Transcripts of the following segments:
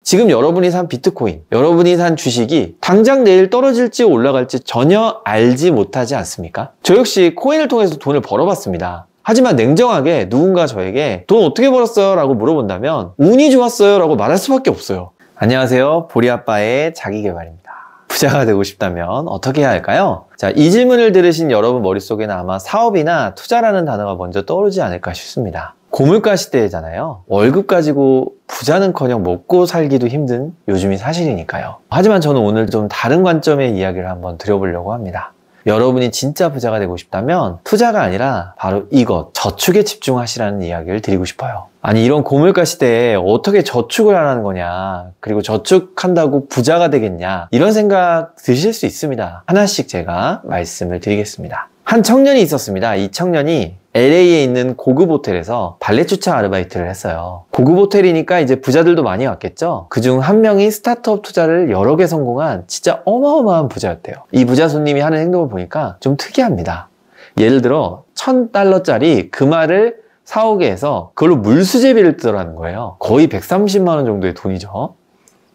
지금 여러분이 산 비트코인, 여러분이 산 주식이 당장 내일 떨어질지 올라갈지 전혀 알지 못하지 않습니까? 저 역시 코인을 통해서 돈을 벌어봤습니다. 하지만 냉정하게 누군가 저에게 돈 어떻게 벌었어요? 라고 물어본다면 운이 좋았어요 라고 말할 수밖에 없어요. 안녕하세요. 보리아빠의 자기계발입니다. 부자가 되고 싶다면 어떻게 해야 할까요? 자, 이 질문을 들으신 여러분 머릿속에는 아마 사업이나 투자라는 단어가 먼저 떠오르지 않을까 싶습니다. 고물가 시대잖아요. 월급 가지고 부자는커녕 먹고 살기도 힘든 요즘이 사실이니까요. 하지만 저는 오늘 좀 다른 관점의 이야기를 한번 드려보려고 합니다. 여러분이 진짜 부자가 되고 싶다면 투자가 아니라 바로 이것, 저축에 집중하시라는 이야기를 드리고 싶어요. 아니, 이런 고물가 시대에 어떻게 저축을 하라는 거냐, 그리고 저축한다고 부자가 되겠냐, 이런 생각 드실 수 있습니다. 하나씩 제가 말씀을 드리겠습니다. 한 청년이 있었습니다. 이 청년이 LA에 있는 고급 호텔에서 발레 주차 아르바이트를 했어요. 고급 호텔이니까 이제 부자들도 많이 왔겠죠. 그중 한 명이 스타트업 투자를 여러 개 성공한 진짜 어마어마한 부자였대요. 이 부자 손님이 하는 행동을 보니까 좀 특이합니다. 예를 들어 $1,000짜리 금화를 사오게 해서 그걸로 물수제비를 뜨더라는 거예요. 거의 130만 원 정도의 돈이죠.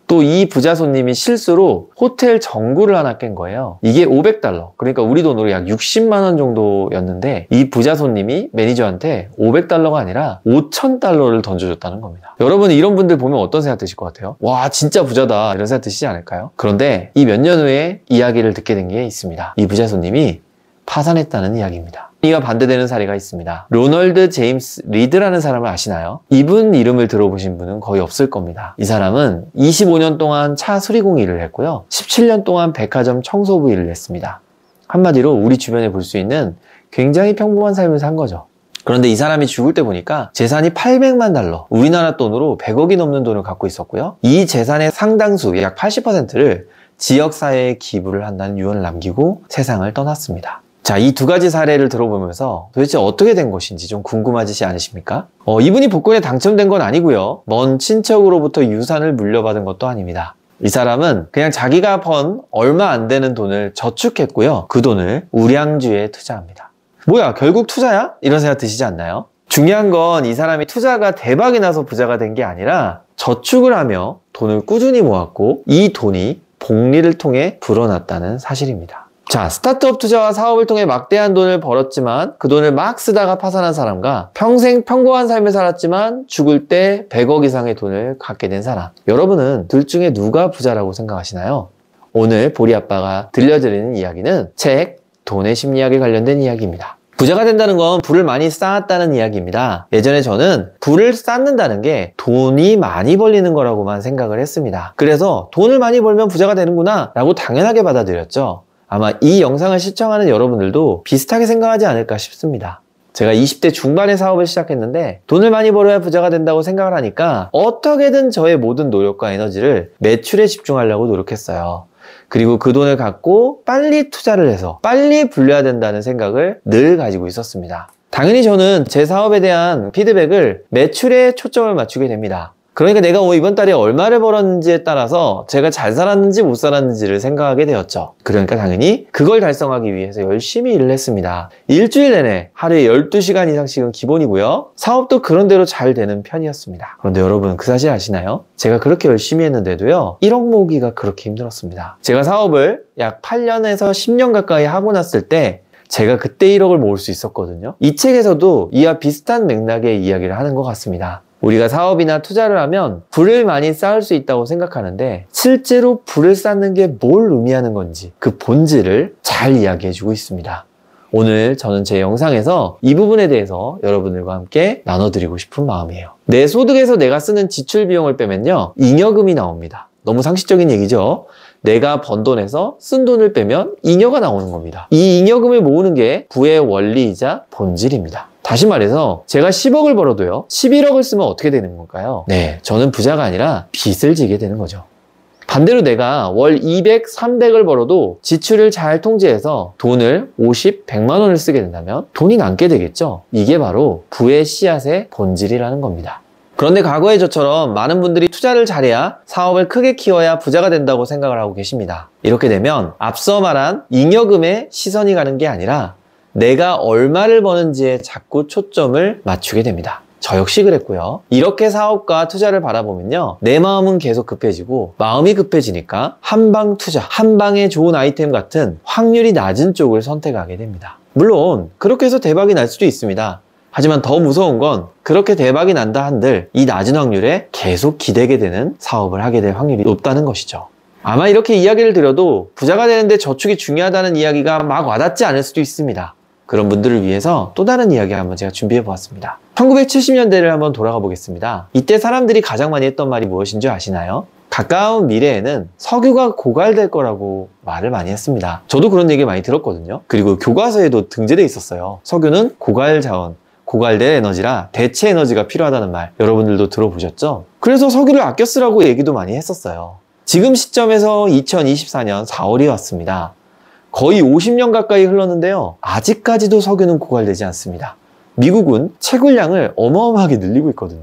또 이 부자 손님이 실수로 호텔 전구를 하나 깬 거예요. 이게 $500, 그러니까 우리 돈으로 약 60만 원 정도였는데 이 부자 손님이 매니저한테 $500가 아니라 $5,000를 던져줬다는 겁니다. 여러분, 이런 분들 보면 어떤 생각 드실 것 같아요? 와, 진짜 부자다, 이런 생각 드시지 않을까요? 그런데 이 몇 년 후에 이야기를 듣게 된 게 있습니다. 이 부자 손님이 파산했다는 이야기입니다. 이와 반대되는 사례가 있습니다. 로널드 제임스 리드라는 사람을 아시나요? 이분 이름을 들어보신 분은 거의 없을 겁니다. 이 사람은 25년 동안 차 수리공 일을 했고요. 17년 동안 백화점 청소부 일을 했습니다. 한마디로 우리 주변에 볼 수 있는 굉장히 평범한 삶을 산 거죠. 그런데 이 사람이 죽을 때 보니까 재산이 $800만, 우리나라 돈으로 100억이 넘는 돈을 갖고 있었고요. 이 재산의 상당수, 약 80%를 지역사회에 기부를 한다는 유언을 남기고 세상을 떠났습니다. 자, 이 두 가지 사례를 들어보면서 도대체 어떻게 된 것인지 좀 궁금하지 않으십니까? 이분이 복권에 당첨된 건 아니고요. 먼 친척으로부터 유산을 물려받은 것도 아닙니다. 이 사람은 그냥 자기가 번 얼마 안 되는 돈을 저축했고요. 그 돈을 우량주에 투자합니다. 뭐야, 결국 투자야? 이런 생각 드시지 않나요? 중요한 건 이 사람이 투자가 대박이 나서 부자가 된 게 아니라 저축을 하며 돈을 꾸준히 모았고 이 돈이 복리를 통해 불어났다는 사실입니다. 자, 스타트업 투자와 사업을 통해 막대한 돈을 벌었지만 그 돈을 막 쓰다가 파산한 사람과 평생 평범한 삶을 살았지만 죽을 때 100억 이상의 돈을 갖게 된 사람, 여러분은 둘 중에 누가 부자라고 생각하시나요? 오늘 보리아빠가 들려드리는 이야기는 책 돈의 심리학에 관련된 이야기입니다. 부자가 된다는 건 부를 많이 쌓았다는 이야기입니다. 예전에 저는 부를 쌓는다는 게 돈이 많이 벌리는 거라고만 생각을 했습니다. 그래서 돈을 많이 벌면 부자가 되는구나 라고 당연하게 받아들였죠. 아마 이 영상을 시청하는 여러분들도 비슷하게 생각하지 않을까 싶습니다. 제가 20대 중반에 사업을 시작했는데 돈을 많이 벌어야 부자가 된다고 생각을 하니까 어떻게든 저의 모든 노력과 에너지를 매출에 집중하려고 노력했어요. 그리고 그 돈을 갖고 빨리 투자를 해서 빨리 불려야 된다는 생각을 늘 가지고 있었습니다. 당연히 저는 제 사업에 대한 피드백을 매출에 초점을 맞추게 됩니다. 그러니까 내가 이번 달에 얼마를 벌었는지에 따라서 제가 잘 살았는지 못 살았는지를 생각하게 되었죠. 그러니까 당연히 그걸 달성하기 위해서 열심히 일을 했습니다. 일주일 내내 하루에 12시간 이상씩은 기본이고요. 사업도 그런대로 잘 되는 편이었습니다. 그런데 여러분, 그 사실 아시나요? 제가 그렇게 열심히 했는데도요, 1억 모으기가 그렇게 힘들었습니다. 제가 사업을 약 8년에서 10년 가까이 하고 났을 때 제가 그때 1억을 모을 수 있었거든요. 이 책에서도 이와 비슷한 맥락의 이야기를 하는 것 같습니다. 우리가 사업이나 투자를 하면 부를 많이 쌓을 수 있다고 생각하는데 실제로 부를 쌓는 게 뭘 의미하는 건지 그 본질을 잘 이야기해주고 있습니다. 오늘 저는 제 영상에서 이 부분에 대해서 여러분들과 함께 나눠드리고 싶은 마음이에요. 내 소득에서 내가 쓰는 지출 비용을 빼면요, 잉여금이 나옵니다. 너무 상식적인 얘기죠. 내가 번 돈에서 쓴 돈을 빼면 잉여가 나오는 겁니다. 이 잉여금을 모으는 게 부의 원리이자 본질입니다. 다시 말해서 제가 10억을 벌어도요 11억을 쓰면 어떻게 되는 걸까요? 네, 저는 부자가 아니라 빚을 지게 되는 거죠. 반대로 내가 월 200, 300을 벌어도 지출을 잘 통제해서 돈을 50, 100만 원을 쓰게 된다면 돈이 남게 되겠죠. 이게 바로 부의 씨앗의 본질이라는 겁니다. 그런데 과거의 저처럼 많은 분들이 투자를 잘해야 사업을 크게 키워야 부자가 된다고 생각을 하고 계십니다. 이렇게 되면 앞서 말한 잉여금에 시선이 가는 게 아니라 내가 얼마를 버는지에 자꾸 초점을 맞추게 됩니다. 저 역시 그랬고요. 이렇게 사업과 투자를 바라보면요, 내 마음은 계속 급해지고 마음이 급해지니까 한방 투자, 한방에 좋은 아이템 같은 확률이 낮은 쪽을 선택하게 됩니다. 물론 그렇게 해서 대박이 날 수도 있습니다. 하지만 더 무서운 건 그렇게 대박이 난다 한들 이 낮은 확률에 계속 기대게 되는 사업을 하게 될 확률이 높다는 것이죠. 아마 이렇게 이야기를 드려도 부자가 되는데 저축이 중요하다는 이야기가 막 와닿지 않을 수도 있습니다. 그런 분들을 위해서 또 다른 이야기 한번 제가 준비해 보았습니다. 1970년대를 한번 돌아가 보겠습니다. 이때 사람들이 가장 많이 했던 말이 무엇인 줄 아시나요? 가까운 미래에는 석유가 고갈될 거라고 말을 많이 했습니다. 저도 그런 얘기 많이 들었거든요. 그리고 교과서에도 등재되어 있었어요. 석유는 고갈 자원, 고갈될 에너지라 대체 에너지가 필요하다는 말, 여러분들도 들어보셨죠? 그래서 석유를 아껴 쓰라고 얘기도 많이 했었어요. 지금 시점에서 2024년 4월이 왔습니다. 거의 50년 가까이 흘렀는데요, 아직까지도 석유는 고갈되지 않습니다. 미국은 채굴량을 어마어마하게 늘리고 있거든요.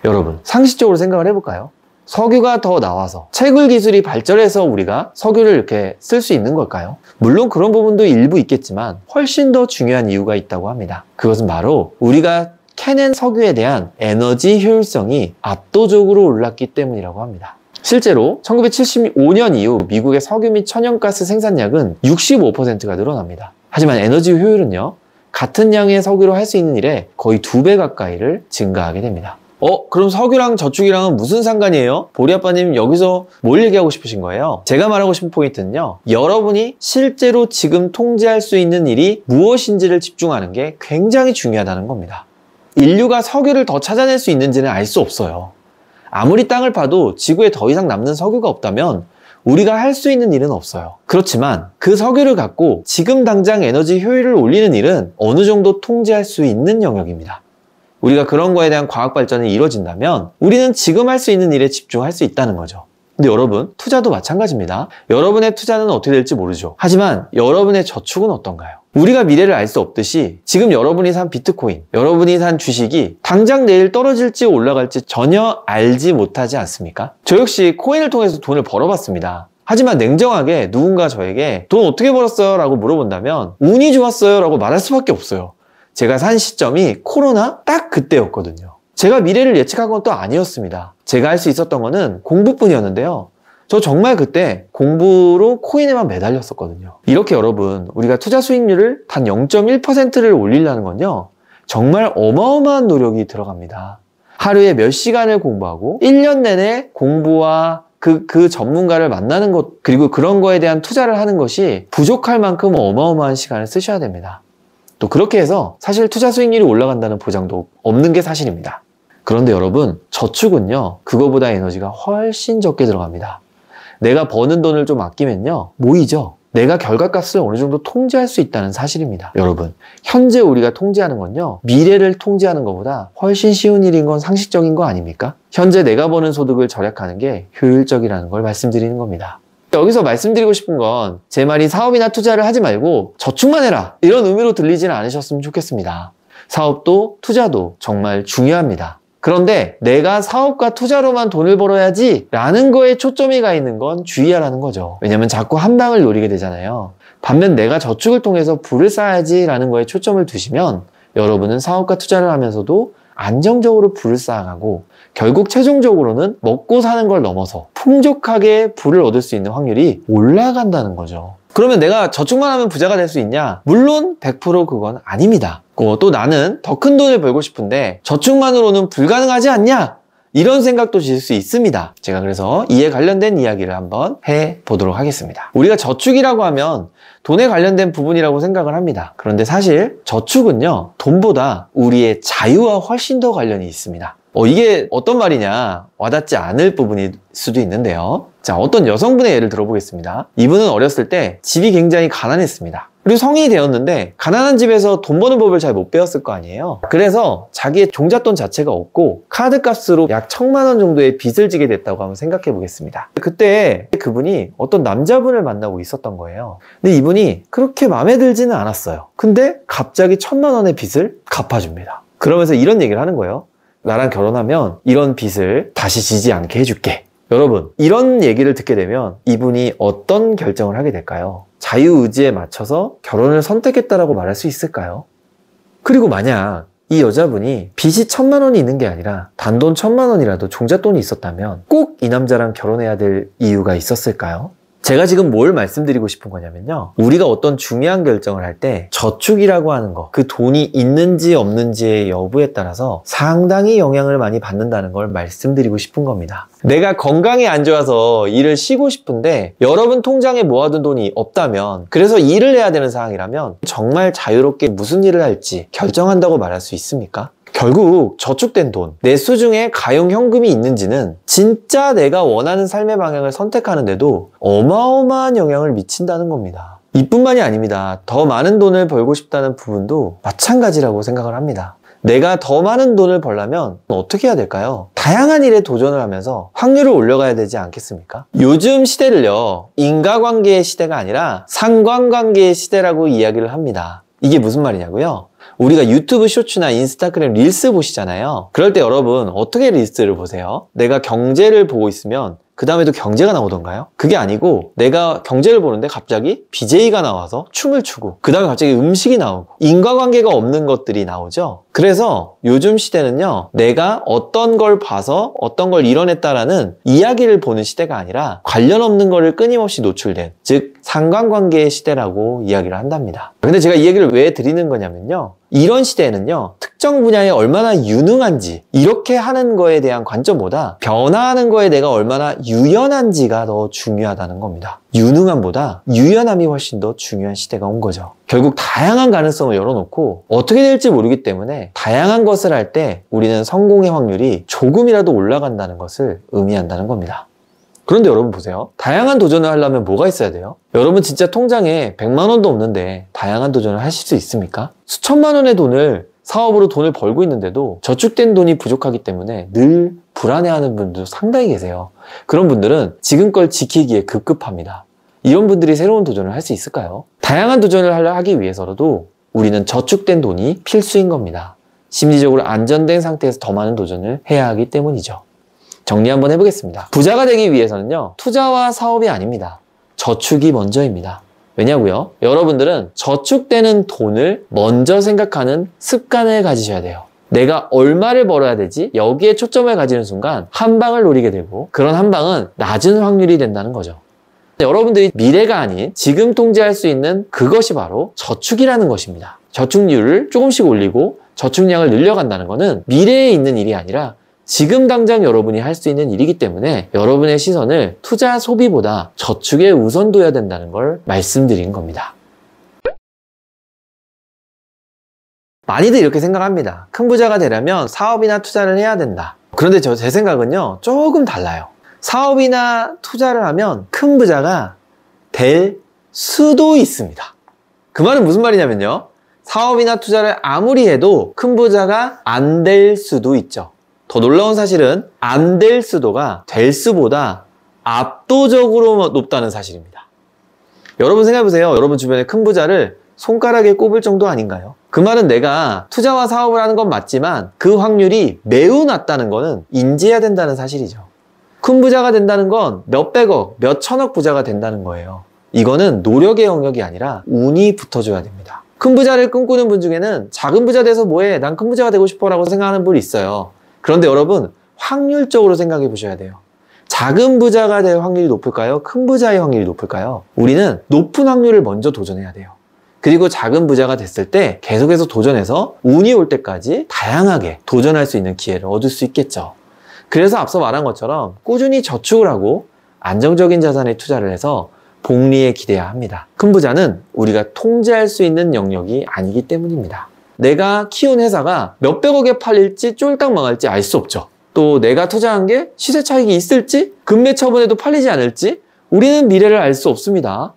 여러분, 상식적으로 생각을 해볼까요? 석유가 더 나와서 채굴 기술이 발전해서 우리가 석유를 이렇게 쓸 수 있는 걸까요? 물론 그런 부분도 일부 있겠지만 훨씬 더 중요한 이유가 있다고 합니다. 그것은 바로 우리가 캐낸 석유에 대한 에너지 효율성이 압도적으로 올랐기 때문이라고 합니다. 실제로 1975년 이후 미국의 석유 및 천연가스 생산량은 65%가 늘어납니다. 하지만 에너지 효율은요, 같은 양의 석유로 할 수 있는 일에 거의 2배 가까이를 증가하게 됩니다. 그럼 석유랑 저축이랑은 무슨 상관이에요? 보리 아빠님 여기서 뭘 얘기하고 싶으신 거예요? 제가 말하고 싶은 포인트는요, 여러분이 실제로 지금 통제할 수 있는 일이 무엇인지를 집중하는 게 굉장히 중요하다는 겁니다. 인류가 석유를 더 찾아낼 수 있는지는 알 수 없어요. 아무리 땅을 파도 지구에 더 이상 남는 석유가 없다면 우리가 할 수 있는 일은 없어요. 그렇지만 그 석유를 갖고 지금 당장 에너지 효율을 올리는 일은 어느 정도 통제할 수 있는 영역입니다. 우리가 그런 거에 대한 과학 발전이 이루어진다면 우리는 지금 할 수 있는 일에 집중할 수 있다는 거죠. 근데 여러분, 투자도 마찬가지입니다. 여러분의 투자는 어떻게 될지 모르죠. 하지만 여러분의 저축은 어떤가요? 우리가 미래를 알 수 없듯이 지금 여러분이 산 비트코인, 여러분이 산 주식이 당장 내일 떨어질지 올라갈지 전혀 알지 못하지 않습니까? 저 역시 코인을 통해서 돈을 벌어봤습니다. 하지만 냉정하게 누군가 저에게 돈 어떻게 벌었어요? 라고 물어본다면 운이 좋았어요? 라고 말할 수밖에 없어요. 제가 산 시점이 코로나 딱 그때였거든요. 제가 미래를 예측한 건 또 아니었습니다. 제가 할 수 있었던 거는 공부뿐이었는데요, 저 정말 그때 공부로 코인에만 매달렸었거든요. 이렇게 여러분, 우리가 투자 수익률을 단 0.1%를 올리려는 건요, 정말 어마어마한 노력이 들어갑니다. 하루에 몇 시간을 공부하고 1년 내내 공부와 그 전문가를 만나는 것, 그리고 그런 거에 대한 투자를 하는 것이 부족할 만큼 어마어마한 시간을 쓰셔야 됩니다. 또 그렇게 해서 사실 투자 수익률이 올라간다는 보장도 없는 게 사실입니다. 그런데 여러분, 저축은요, 그거보다 에너지가 훨씬 적게 들어갑니다. 내가 버는 돈을 좀 아끼면요, 모이죠. 내가 결과값을 어느 정도 통제할 수 있다는 사실입니다. 여러분, 현재 우리가 통제하는 건요, 미래를 통제하는 것보다 훨씬 쉬운 일인 건 상식적인 거 아닙니까? 현재 내가 버는 소득을 절약하는 게 효율적이라는 걸 말씀드리는 겁니다. 여기서 말씀드리고 싶은 건 제 말이 사업이나 투자를 하지 말고 저축만 해라, 이런 의미로 들리지는 않으셨으면 좋겠습니다. 사업도 투자도 정말 중요합니다. 그런데 내가 사업과 투자로만 돈을 벌어야지 라는 거에 초점이 가 있는 건 주의하라는 거죠. 왜냐면 자꾸 한 방을 노리게 되잖아요. 반면 내가 저축을 통해서 부를 쌓아야지 라는 거에 초점을 두시면 여러분은 사업과 투자를 하면서도 안정적으로 부를 쌓아가고 결국 최종적으로는 먹고 사는 걸 넘어서 풍족하게 부를 얻을 수 있는 확률이 올라간다는 거죠. 그러면 내가 저축만 하면 부자가 될 수 있냐? 물론 100% 그건 아닙니다. 또 나는 더 큰 돈을 벌고 싶은데 저축만으로는 불가능하지 않냐? 이런 생각도 질 수 있습니다. 제가 그래서 이에 관련된 이야기를 한번 해보도록 하겠습니다. 우리가 저축이라고 하면 돈에 관련된 부분이라고 생각을 합니다. 그런데 사실 저축은요, 돈보다 우리의 자유와 훨씬 더 관련이 있습니다. 이게 어떤 말이냐, 와닿지 않을 부분일 수도 있는데요. 자, 어떤 여성분의 예를 들어보겠습니다. 이분은 어렸을 때 집이 굉장히 가난했습니다. 그리고 성인이 되었는데 가난한 집에서 돈 버는 법을 잘 못 배웠을 거 아니에요. 그래서 자기의 종잣돈 자체가 없고 카드값으로 약 1,000만 원 정도의 빚을 지게 됐다고 한번 생각해 보겠습니다. 그때 그분이 어떤 남자분을 만나고 있었던 거예요. 근데 이분이 그렇게 마음에 들지는 않았어요. 근데 갑자기 1,000만 원의 빚을 갚아줍니다. 그러면서 이런 얘기를 하는 거예요. 나랑 결혼하면 이런 빚을 다시 지지 않게 해줄게. 여러분, 이런 얘기를 듣게 되면 이분이 어떤 결정을 하게 될까요? 자유의지에 맞춰서 결혼을 선택했다라고 말할 수 있을까요? 그리고 만약 이 여자분이 빚이 1,000만 원이 있는 게 아니라 단돈 1,000만 원이라도 종잣돈이 있었다면 꼭 이 남자랑 결혼해야 될 이유가 있었을까요? 제가 지금 뭘 말씀드리고 싶은 거냐면요. 우리가 어떤 중요한 결정을 할 때 저축이라고 하는 거, 그 돈이 있는지 없는지의 여부에 따라서 상당히 영향을 많이 받는다는 걸 말씀드리고 싶은 겁니다. 내가 건강이 안 좋아서 일을 쉬고 싶은데 여러분 통장에 모아둔 돈이 없다면, 그래서 일을 해야 되는 상황이라면 정말 자유롭게 무슨 일을 할지 결정한다고 말할 수 있습니까? 결국 저축된 돈, 내 수중에 가용현금이 있는지는 진짜 내가 원하는 삶의 방향을 선택하는데도 어마어마한 영향을 미친다는 겁니다. 이뿐만이 아닙니다. 더 많은 돈을 벌고 싶다는 부분도 마찬가지라고 생각을 합니다. 내가 더 많은 돈을 벌려면 어떻게 해야 될까요? 다양한 일에 도전을 하면서 확률을 올려가야 되지 않겠습니까? 요즘 시대를요, 인과관계의 시대가 아니라 상관관계의 시대라고 이야기를 합니다. 이게 무슨 말이냐고요? 우리가 유튜브 쇼츠나 인스타그램 릴스 보시잖아요. 그럴 때 여러분 어떻게 릴스를 보세요? 내가 경제를 보고 있으면 그 다음에도 경제가 나오던가요? 그게 아니고 내가 경제를 보는데 갑자기 BJ가 나와서 춤을 추고 그 다음에 갑자기 음식이 나오고 인과관계가 없는 것들이 나오죠. 그래서 요즘 시대는요, 내가 어떤 걸 봐서 어떤 걸 이뤄냈다라는 이야기를 보는 시대가 아니라 관련 없는 거를 끊임없이 노출된, 즉 상관관계의 시대라고 이야기를 한답니다. 근데 제가 이 얘기를 왜 드리는 거냐면요, 이런 시대에는요, 특정 분야에 얼마나 유능한지 이렇게 하는 거에 대한 관점보다 변화하는 거에 내가 얼마나 유연한지가 더 중요하다는 겁니다. 유능함보다 유연함이 훨씬 더 중요한 시대가 온 거죠. 결국 다양한 가능성을 열어놓고 어떻게 될지 모르기 때문에 다양한 것을 할 때 우리는 성공의 확률이 조금이라도 올라간다는 것을 의미한다는 겁니다. 그런데 여러분 보세요. 다양한 도전을 하려면 뭐가 있어야 돼요? 여러분 진짜 통장에 100만 원도 없는데 다양한 도전을 하실 수 있습니까? 수천만 원의 돈을 사업으로 돈을 벌고 있는데도 저축된 돈이 부족하기 때문에 늘 불안해하는 분들도 상당히 계세요. 그런 분들은 지금 걸 지키기에 급급합니다. 이런 분들이 새로운 도전을 할 수 있을까요? 다양한 도전을 하기 위해서라도 우리는 저축된 돈이 필수인 겁니다. 심리적으로 안전된 상태에서 더 많은 도전을 해야 하기 때문이죠. 정리 한번 해보겠습니다. 부자가 되기 위해서는요, 투자와 사업이 아닙니다. 저축이 먼저입니다. 왜냐고요? 여러분들은 저축되는 돈을 먼저 생각하는 습관을 가지셔야 돼요. 내가 얼마를 벌어야 되지? 여기에 초점을 가지는 순간 한 방을 노리게 되고, 그런 한 방은 낮은 확률이 된다는 거죠. 여러분들이 미래가 아닌 지금 통제할 수 있는 그것이 바로 저축이라는 것입니다. 저축률을 조금씩 올리고 저축량을 늘려간다는 것은 미래에 있는 일이 아니라 지금 당장 여러분이 할 수 있는 일이기 때문에 여러분의 시선을 투자 소비보다 저축에 우선 둬야 된다는 걸 말씀드린 겁니다. 많이들 이렇게 생각합니다. 큰 부자가 되려면 사업이나 투자를 해야 된다. 그런데 제 생각은요, 조금 달라요. 사업이나 투자를 하면 큰 부자가 될 수도 있습니다. 그 말은 무슨 말이냐면요, 사업이나 투자를 아무리 해도 큰 부자가 안 될 수도 있죠. 더 놀라운 사실은 안 될 수도가 될 수보다 압도적으로 높다는 사실입니다. 여러분 생각해보세요. 여러분 주변에 큰 부자를 손가락에 꼽을 정도 아닌가요? 그 말은 내가 투자와 사업을 하는 건 맞지만 그 확률이 매우 낮다는 거는 인지해야 된다는 사실이죠. 큰 부자가 된다는 건 몇백억, 몇천억 부자가 된다는 거예요. 이거는 노력의 영역이 아니라 운이 붙어줘야 됩니다. 큰 부자를 꿈꾸는 분 중에는 작은 부자 돼서 뭐해? 난 큰 부자가 되고 싶어 라고 생각하는 분이 있어요. 그런데 여러분, 확률적으로 생각해 보셔야 돼요. 작은 부자가 될 확률이 높을까요? 큰 부자의 확률이 높을까요? 우리는 높은 확률을 먼저 도전해야 돼요. 그리고 작은 부자가 됐을 때 계속해서 도전해서 운이 올 때까지 다양하게 도전할 수 있는 기회를 얻을 수 있겠죠. 그래서 앞서 말한 것처럼 꾸준히 저축을 하고 안정적인 자산에 투자를 해서 복리에 기대해야 합니다. 큰 부자는 우리가 통제할 수 있는 영역이 아니기 때문입니다. 내가 키운 회사가 몇백억에 팔릴지 쫄딱 망할지 알 수 없죠. 또 내가 투자한 게 시세 차익이 있을지, 급매 처분해도 팔리지 않을지 우리는 미래를 알 수 없습니다.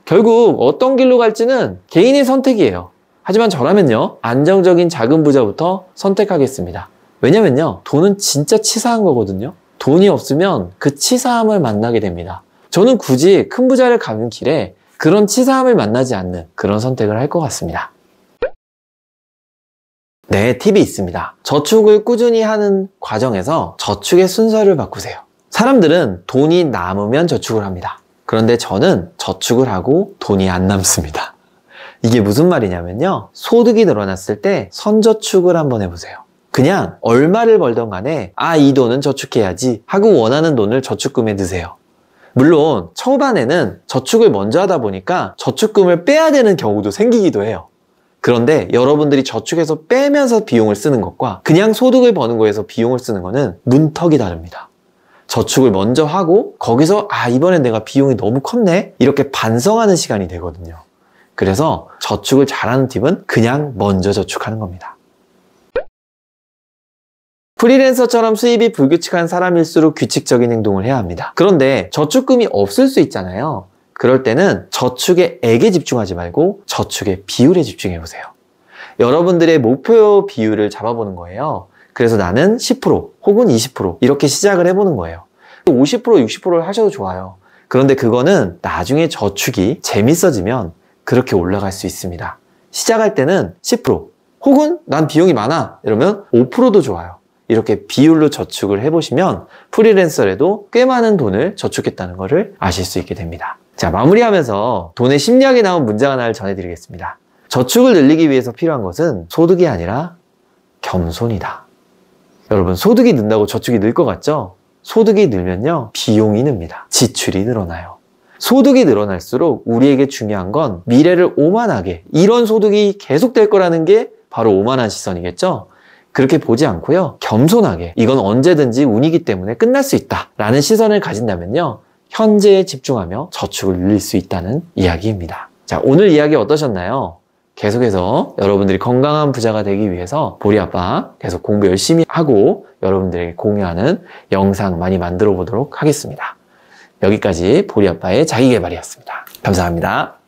결국 어떤 길로 갈지는 개인의 선택이에요. 하지만 저라면요, 안정적인 작은 부자부터 선택하겠습니다. 왜냐면요, 돈은 진짜 치사한 거거든요. 돈이 없으면 그 치사함을 만나게 됩니다. 저는 굳이 큰 부자를 가는 길에 그런 치사함을 만나지 않는 그런 선택을 할 것 같습니다. 네, 팁이 있습니다. 저축을 꾸준히 하는 과정에서 저축의 순서를 바꾸세요. 사람들은 돈이 남으면 저축을 합니다. 그런데 저는 저축을 하고 돈이 안 남습니다. 이게 무슨 말이냐면요. 소득이 늘어났을 때 선저축을 한번 해보세요. 그냥 얼마를 벌던 간에 이 돈은 저축해야지 하고 원하는 돈을 저축금에 넣으세요. 물론 초반에는 저축을 먼저 하다 보니까 저축금을 빼야 되는 경우도 생기기도 해요. 그런데 여러분들이 저축해서 빼면서 비용을 쓰는 것과 그냥 소득을 버는 거에서 비용을 쓰는 거는 문턱이 다릅니다. 저축을 먼저 하고 거기서 이번엔 내가 비용이 너무 컸네 이렇게 반성하는 시간이 되거든요. 그래서 저축을 잘하는 팁은 그냥 먼저 저축하는 겁니다. 프리랜서처럼 수입이 불규칙한 사람일수록 규칙적인 행동을 해야 합니다. 그런데 저축금이 없을 수 있잖아요. 그럴 때는 저축의 액에 집중하지 말고 저축의 비율에 집중해 보세요. 여러분들의 목표 비율을 잡아보는 거예요. 그래서 나는 10% 혹은 20% 이렇게 시작을 해보는 거예요. 50%, 60%를 하셔도 좋아요. 그런데 그거는 나중에 저축이 재밌어지면 그렇게 올라갈 수 있습니다. 시작할 때는 10% 혹은 난 비용이 많아 이러면 5%도 좋아요. 이렇게 비율로 저축을 해보시면 프리랜서라도 꽤 많은 돈을 저축했다는 것을 아실 수 있게 됩니다. 자, 마무리하면서 돈의 심리학에 나온 문장 하나를 전해드리겠습니다. 저축을 늘리기 위해서 필요한 것은 소득이 아니라 겸손이다. 여러분, 소득이 는다고 저축이 늘 것 같죠? 소득이 늘면요, 비용이 늡니다. 지출이 늘어나요. 소득이 늘어날수록 우리에게 중요한 건 미래를 오만하게, 이런 소득이 계속될 거라는 게 바로 오만한 시선이겠죠? 그렇게 보지 않고요, 겸손하게 이건 언제든지 운이기 때문에 끝날 수 있다 라는 시선을 가진다면요, 현재에 집중하며 저축을 늘릴 수 있다는 이야기입니다. 자, 오늘 이야기 어떠셨나요? 계속해서 여러분들이 건강한 부자가 되기 위해서 보리아빠 계속 공부 열심히 하고 여러분들에게 공유하는 영상 많이 만들어 보도록 하겠습니다. 여기까지 보리아빠의 자기계발이었습니다. 감사합니다.